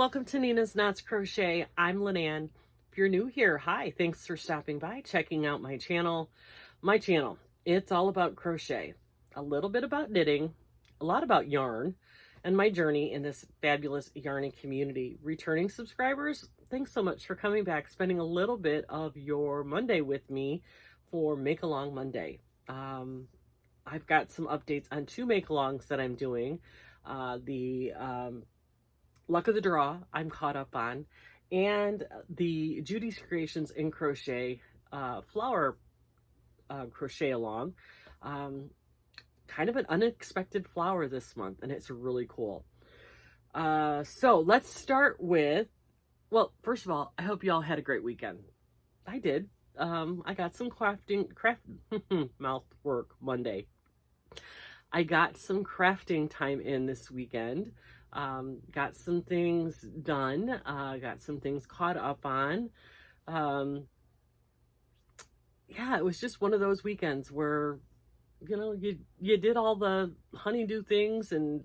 welcome to Nina's Knots Crochet. I'm Lynanne. If you're new here, hi, thanks for stopping by, checking out my channel. It's all about crochet, a little bit about knitting, a lot about yarn, and my journey in this fabulous yarning community. Returning subscribers, thanks so much for coming back, spending a little bit of your Monday with me for Make Along Monday. I've got some updates on 2 make-alongs that I'm doing. The Luck of the Draw I'm caught up on, and the Judy's Creations in Crochet flower crochet along. Kind of an unexpected flower this month, and it's really cool. So let's start with, well, first of all, I hope you all had a great weekend. I did. I got some mouth work Monday. I got some crafting time in this weekend. Got some things done, got some things caught up on. Yeah, it was just one of those weekends where, you know, you did all the honeydew things and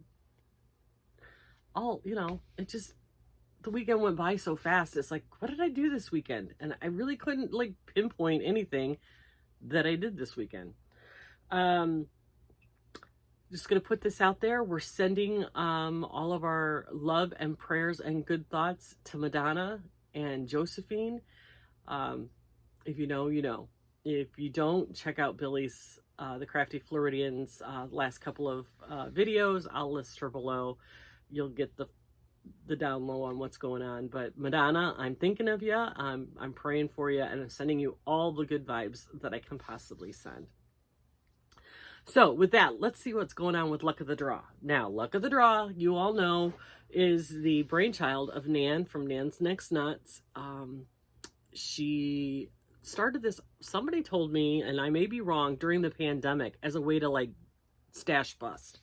all, you know, the weekend went by so fast. It's like, what did I do this weekend? And I really couldn't like pinpoint anything that I did this weekend. Just going to put this out there. We're sending all of our love and prayers and good thoughts to Madonna and Josephine. If you know, you know. If you don't, check out Billy's, the Crafty Floridians, last couple of videos. I'll list her below. You'll get the down low on what's going on. But Madonna, I'm thinking of you. I'm praying for you, and I'm sending you all the good vibes that I can possibly send. So with that, let's see what's going on with Luck of the Draw. Now, Luck of the Draw, you all know, is the brainchild of Nan from Nan's Next Knots. She started this, somebody told me, and I may be wrong, during the pandemic as a way to like stash bust.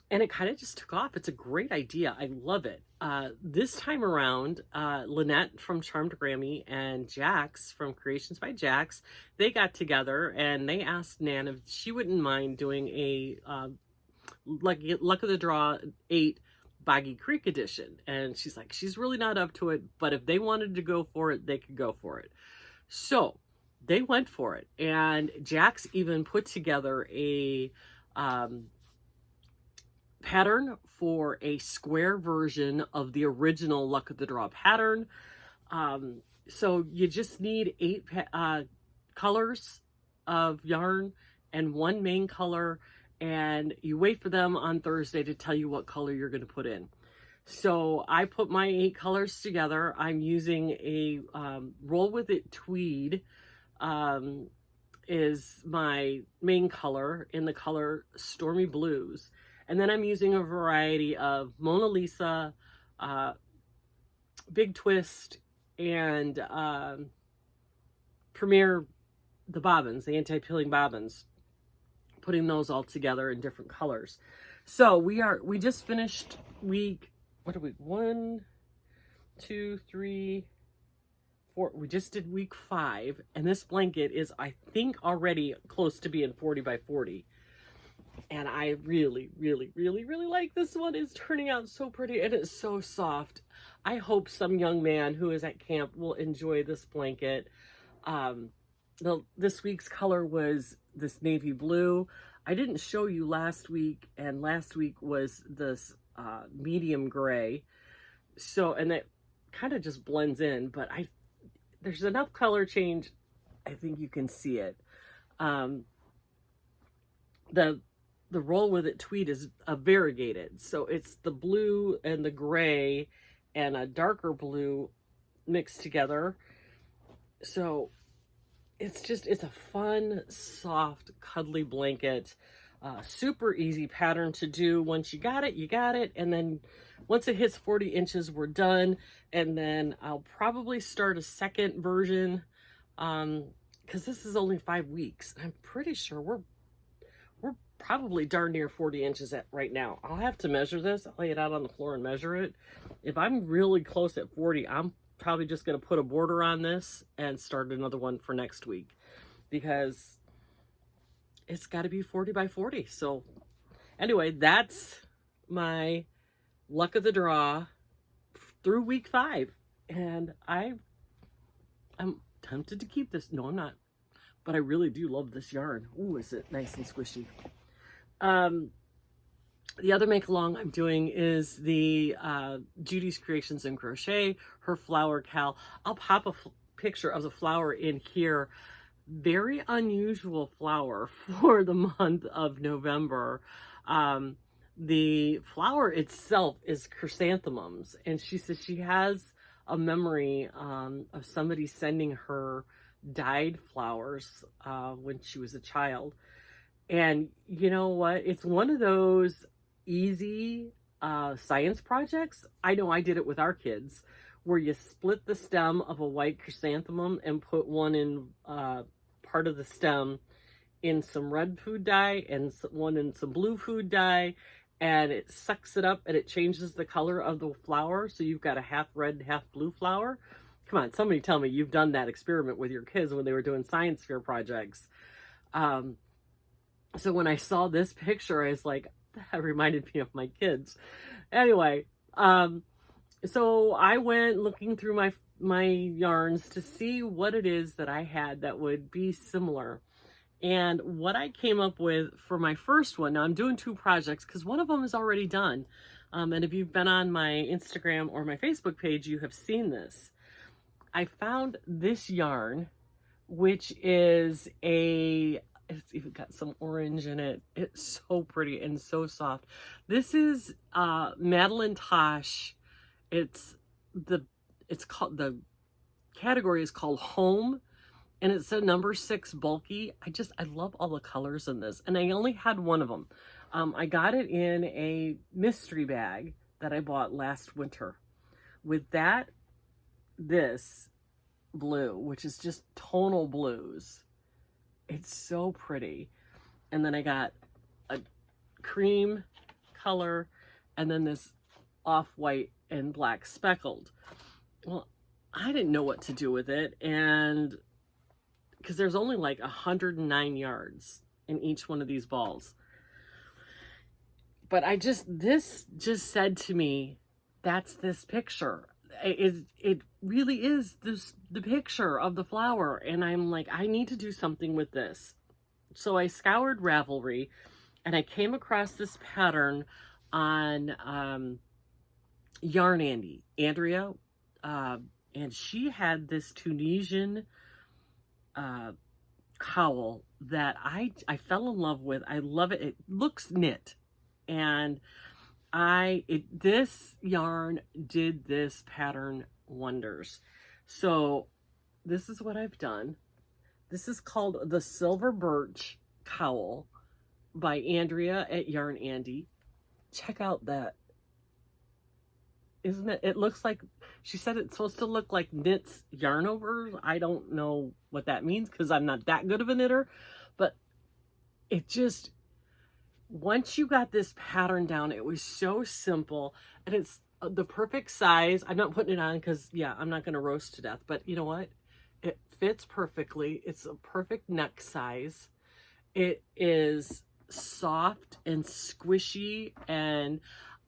And it kind of just took off. It's a great idea. I love it. This time around, Lynette from Charmed Grammy and Jax from Creations by Jax, they got together and they asked Nan if she wouldn't mind doing a Luck of the Draw 8 Boggy Creek edition. And she's like, she's really not up to it, but if they wanted to go for it, they could go for it. So they went for it. And Jax even put together a pattern for a square version of the original Luck of the Draw pattern. So you just need 8 colors of yarn and 1 main color, and you wait for them on Thursday to tell you what color you're going to put in. So I put my 8 colors together. I'm using a Roll With It tweed is my main color in the color Stormy Blues. And then I'm using a variety of Mona Lisa, Big Twist, and Premier, the bobbins, the anti-peeling bobbins, putting those all together in different colors. So we just finished week, what are we, 1, 2, 3, 4, we just did week 5, and this blanket is, I think, already close to being 40 by 40. And I really, really, really, really like this one. It's turning out so pretty, and it's so soft. I hope some young man who is at camp will enjoy this blanket. This week's color was this navy blue. I didn't show you last week, and last week was this medium gray. So, and that kind of just blends in, but there's enough color change. I think you can see it. The Roll With It tweed is a variegated, so it's the blue and the gray and a darker blue mixed together. So it's a fun, soft, cuddly blanket. Super easy pattern to do. Once you got it, you got it. And then once it hits 40 inches, we're done. And then I'll probably start a second version because this is only 5 weeks. I'm pretty sure we're probably darn near 40 inches right now. I'll have to measure this. I'll lay it out on the floor and measure it. If I'm really close at 40, I'm probably just going to put a border on this and start another one for next week, because it's got to be 40 by 40. So anyway, that's my luck of the draw through week 5. And I'm tempted to keep this. No, I'm not. But I really do love this yarn. Ooh, is it nice and squishy. The other make along I'm doing is the Judy's Creations in Crochet, her flower cal. I'll pop a picture of the flower in here. Very unusual flower for the month of November. The flower itself is chrysanthemums, and she says she has a memory of somebody sending her dyed flowers when she was a child. And you know what? It's one of those easy science projects. I know I did it with our kids, where you split the stem of a white chrysanthemum and put one in part of the stem in some red food dye and one in some blue food dye, and it sucks it up and it changes the color of the flower, so you've got a half red, half blue flower. Come on, somebody tell me you've done that experiment with your kids when they were doing science fair projects. So when I saw this picture, I was like, that reminded me of my kids. Anyway, so I went looking through my yarns to see what it is that I had that would be similar. And what I came up with for my first one, now I'm doing 2 projects because one of them is already done. And if you've been on my Instagram or my Facebook page, you have seen this. I found this yarn, which is it's even got some orange in it. It's so pretty and so soft. This is Madeline Tosh. The category is called Home, and it's a number 6 bulky. I love all the colors in this, and I only had one of them. I got it in a mystery bag that I bought last winter with this blue, which is just tonal blues. It's so pretty. And then I got a cream color and then this off-white and black speckled. Well, I didn't know what to do with it, and because there's only like 109 yards in each one of these balls. But this just said to me, that's this picture. It really is the picture of the flower, and I'm like, I need to do something with this. So I scoured Ravelry, and I came across this pattern on Yarn Andrea, and she had this Tunisian cowl that I fell in love with. I love it. It looks knit, and this yarn did this pattern wonders. So this is what I've done. This is called the Silver Birch Cowl by Andrea at Yarn Andy. Check out that. Isn't it? It looks like, she said it's supposed to look like knits yarn over. I don't know what that means because I'm not that good of a knitter, but it just, once you got this pattern down, it was so simple, and it's the perfect size. I'm not putting it on because, yeah, I'm not going to roast to death, but you know what? It fits perfectly. It's a perfect neck size. It is soft and squishy, and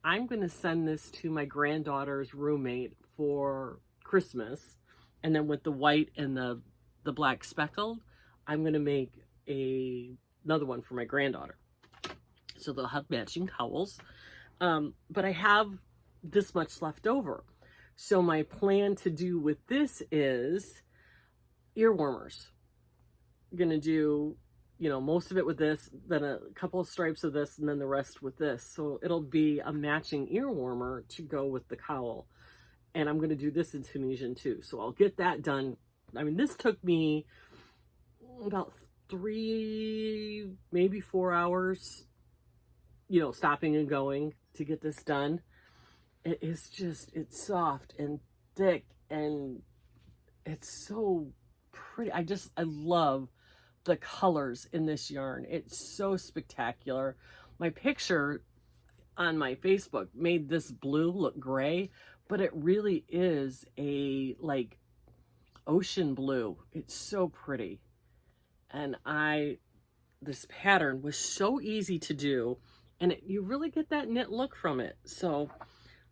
I'm going to send this to my granddaughter's roommate for Christmas. And then with the white and the black speckled, I'm going to make another one for my granddaughter. So they'll have matching cowls. But I have this much left over. So my plan to do with this is ear warmers. I'm going to do, most of it with this, then a couple of stripes of this, and then the rest with this. So it'll be a matching ear warmer to go with the cowl. And I'm going to do this in Tunisian too. So I'll get that done. I mean, this took me about 3, maybe 4 hours, stopping and going to get this done. It's soft and thick, and it's so pretty. I love the colors in this yarn. It's so spectacular. My picture on my Facebook made this blue look gray, but it really is a ocean blue. It's so pretty. And this pattern was so easy to do, and you really get that knit look from it. So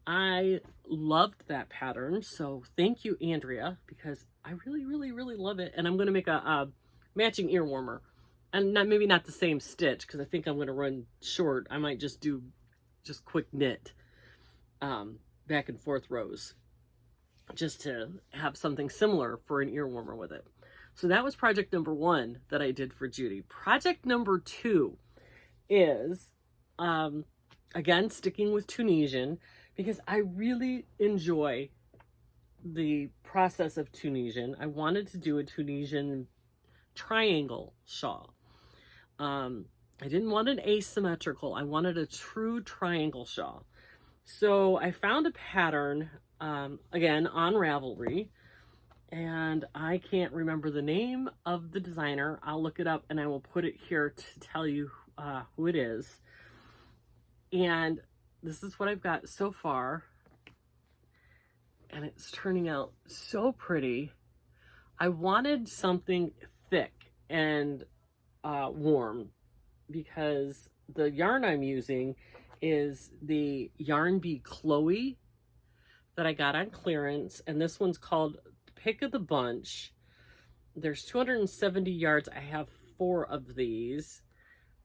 I loved that pattern. So thank you, Andrea, because I really, really, really love it. And I'm going to make a matching ear warmer. And maybe not the same stitch, because I think I'm going to run short. I might just do just quick knit back and forth rows, just to have something similar for an ear warmer with it. So that was project number 1 that I did for Judy. Project number 2 is, again, sticking with Tunisian, because I really enjoy the process of Tunisian. I wanted to do a Tunisian triangle shawl. I didn't want an asymmetrical. I wanted a true triangle shawl. So I found a pattern, again, on Ravelry, and I can't remember the name of the designer. I'll look it up and I will put it here to tell you who it is. And this is what I've got so far. And it's turning out so pretty. I wanted something thick and warm, because the yarn I'm using is the Yarn Bee Chloe that I got on clearance, and this one's called Pick of the Bunch. There's 270 yards. I have 4 of these.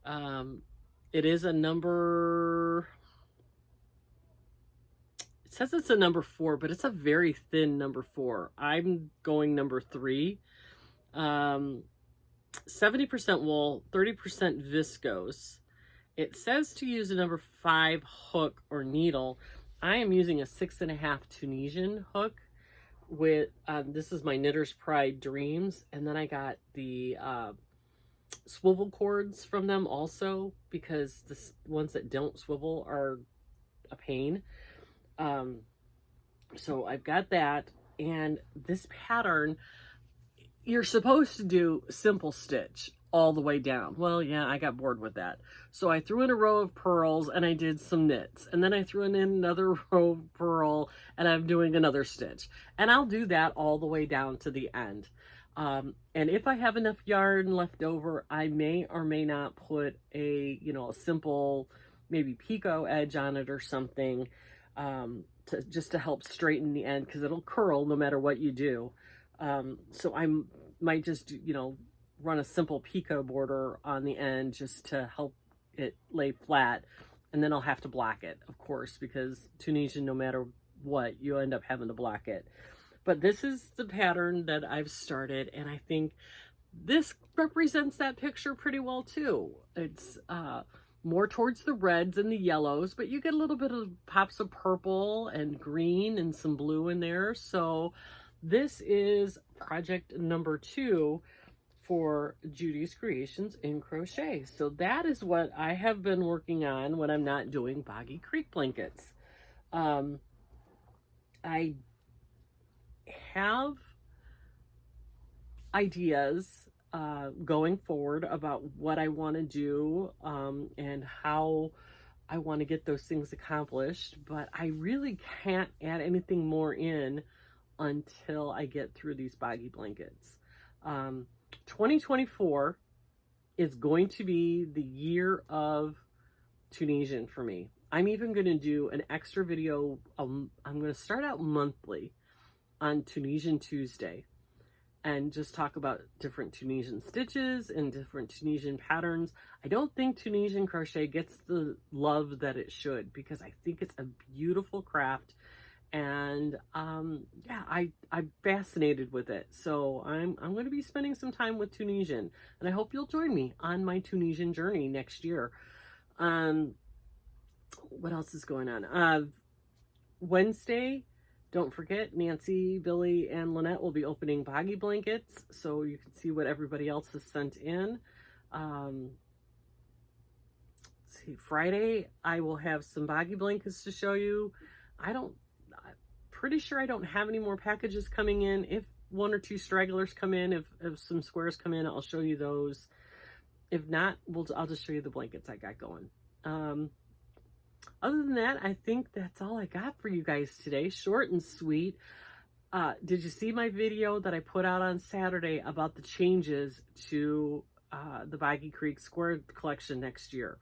It is a number, it says it's a number 4, but it's a very thin number 4. I'm going number 3. 70% wool, 30% viscose. It says to use a number 5 hook or needle. I am using a 6.5 Tunisian hook with, this is my Knitter's Pride Dreams. And then I got the swivel cords from them also, because the ones that don't swivel are a pain. So I've got that. And this pattern, you're supposed to do simple stitch all the way down. Well, yeah, I got bored with that. So I threw in a row of purls and I did some knits. And then I threw in another row of purl and I'm doing another stitch. And I'll do that all the way down to the end. And if I have enough yarn left over, I may or may not put a, a simple maybe picot edge on it or something, just to help straighten the end, because it'll curl no matter what you do. So I might just, run a simple picot border on the end just to help it lay flat. And then I'll have to block it, of course, because Tunisian, no matter what, you end up having to block it. But this is the pattern that I've started, and I think this represents that picture pretty well too. It's more towards the reds and the yellows, but you get a little bit of pops of purple and green and some blue in there. So this is project number 2 for Judy's Creations in Crochet. So that is what I have been working on when I'm not doing Boggy Creek blankets. I have ideas going forward about what I want to do and how I want to get those things accomplished, but I really can't add anything more in until I get through these Boggy blankets. 2024 is going to be the year of Tunisian for me. I'm even going to do an extra video. I'm going to start out monthly on Tunisian Tuesday and just talk about different Tunisian stitches and different Tunisian patterns. I don't think Tunisian crochet gets the love that it should, because I think it's a beautiful craft. And yeah, I'm fascinated with it. So I'm going to be spending some time with Tunisian, and I hope you'll join me on my Tunisian journey next year. What else is going on? Wednesday, don't forget, Nancy, Billy, and Lynette will be opening Boggy blankets, so you can see what everybody else has sent in. Let's see, Friday, I will have some Boggy blankets to show you. Pretty sure I don't have any more packages coming in. If 1 or 2 stragglers come in, if some squares come in, I'll show you those. If not, I'll just show you the blankets I got going. Other than that, I think that's all I got for you guys today. Short and sweet. Did you see my video that I put out on Saturday about the changes to the Boggy Creek Square collection next year?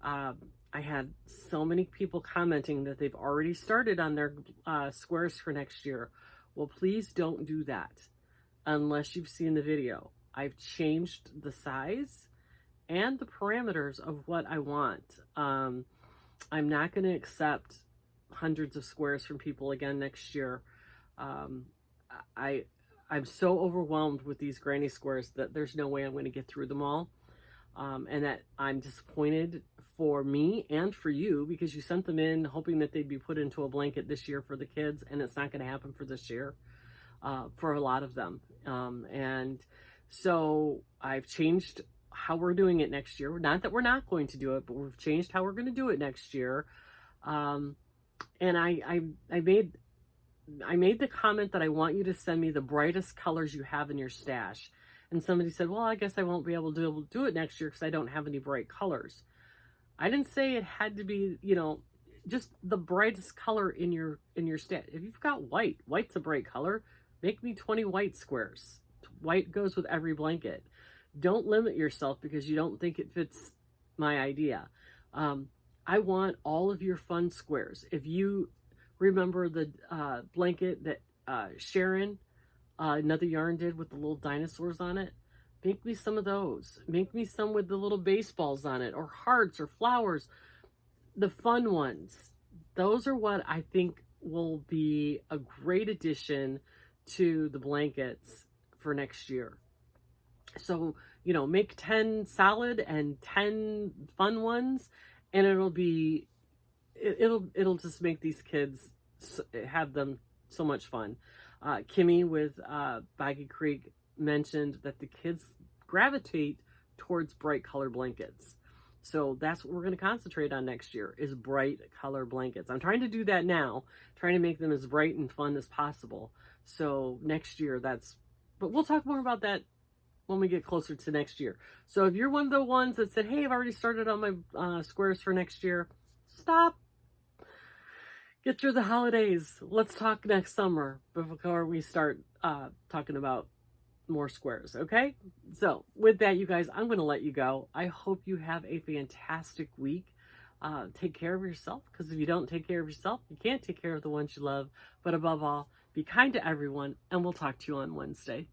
I had so many people commenting that they've already started on their squares for next year. Well, please don't do that unless you've seen the video. I've changed the size and the parameters of what I want. I'm not going to accept hundreds of squares from people again next year. I'm so overwhelmed with these granny squares that there's no way I'm going to get through them all. And that I'm disappointed for me and for you, because you sent them in hoping that they'd be put into a blanket this year for the kids, and it's not going to happen for this year for a lot of them. And so I've changed how we're doing it next year. Not that we're not going to do it, but we've changed how we're going to do it next year. And I made the comment that I want you to send me the brightest colors you have in your stash. And somebody said, well, I guess I won't be able to do it next year because I don't have any bright colors. I didn't say it had to be, you know, just the brightest color in your stash. If you've got white, white's a bright color, make me 20 white squares. White goes with every blanket. Don't limit yourself because you don't think it fits my idea. I want all of your fun squares. If you remember the blanket that Sharon, another yarn, did with the little dinosaurs on it, make me some of those. Make me some with the little baseballs on it, or hearts or flowers. The fun ones. Those are what I think will be a great addition to the blankets for next year. So, you know, make 10 solid and 10 fun ones, and it'll just make these kids have them so much fun. Kimmy with Baggy Creek mentioned that the kids gravitate towards bright color blankets. So that's what we're going to concentrate on next year, is bright color blankets. I'm trying to do that now, trying to make them as bright and fun as possible. So next year, but we'll talk more about that when we get closer to next year. So if you're one of the ones that said, hey, I've already started on my squares for next year, stop. Get through the holidays. Let's talk next summer before we start talking about more squares, okay? So with that, you guys, I'm going to let you go. I hope you have a fantastic week. Take care of yourself, because if you don't take care of yourself, you can't take care of the ones you love. But above all, be kind to everyone, and we'll talk to you on Wednesday.